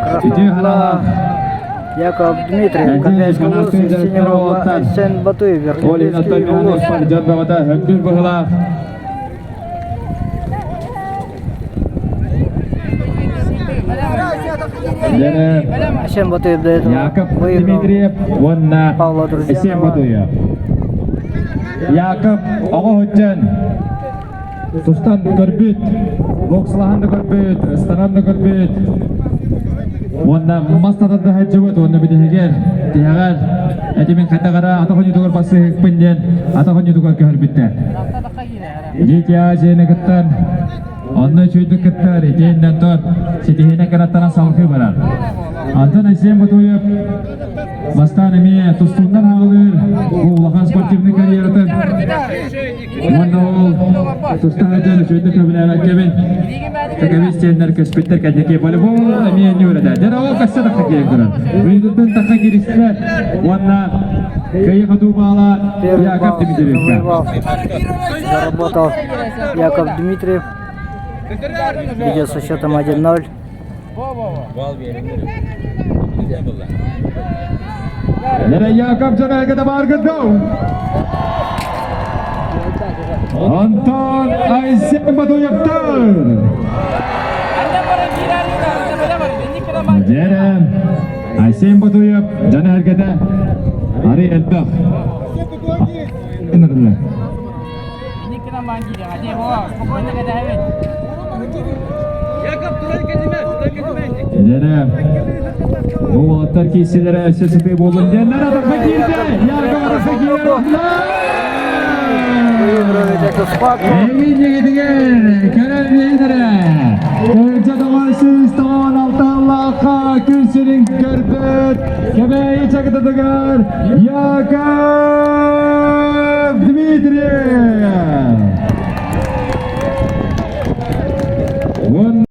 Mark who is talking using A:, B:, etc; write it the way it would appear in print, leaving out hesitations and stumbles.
A: Красногоров, Яков Дмитриев, Копейский Лус, Синеров, Арсен Батуев, Верхневский Лус. Арсен Батуев до этого
B: Яков
A: выиграл
B: Дмитриев, Вонна,
A: Павла
B: Арсен
A: Друзьянова.
B: Батуев. Яков Оғоджан, Тустан көрбет, Локсылағанды көрбет, Ыстананды көрбет. Онда мастатады хаджыбыт, онда бітігер, тияғар, әтемен қайтағара, атақын етугір басы хекпінден, атақын етугір көхір бітті. Жетия жені күттін, онда чөйді күттір, етейінден тұр, сетихіне канаттана салқы барар. Антон Арсен Батуев, бастан әме тұстуындан алыр, ұлақан спортивный карьератын. Онда ол тұстан әжені чөйді көбілер әкебін. Тәкәбестендер көспеттер кәдеке волейбол әме не өреді. Дәр ол кәсі таққа керек тұрар. Үйдіңдің таққа керістер, онда кәйі қаду бала Яков Дмитриев.
A: Заработал Яков Дмитриев. Ведет со счетом 1-0.
B: Яков жана әрекеті бар күрді. Антон Арсен Батуевтар. Жерем Арсен Батуев жана әрекеті Ари Элбах. Инерлі. Жерем бұл аттар кейселері әсесіпей болын дендер атаққа келді. Яков атаққа келді.
A: Выигрывает эту схватку.
B: Әйгенде кетіген, көрәл бейдірі. Өкжадығарсыз тағын алталаққа күрсінің көрбет. Кәбәйі чақытыдығыр. Яков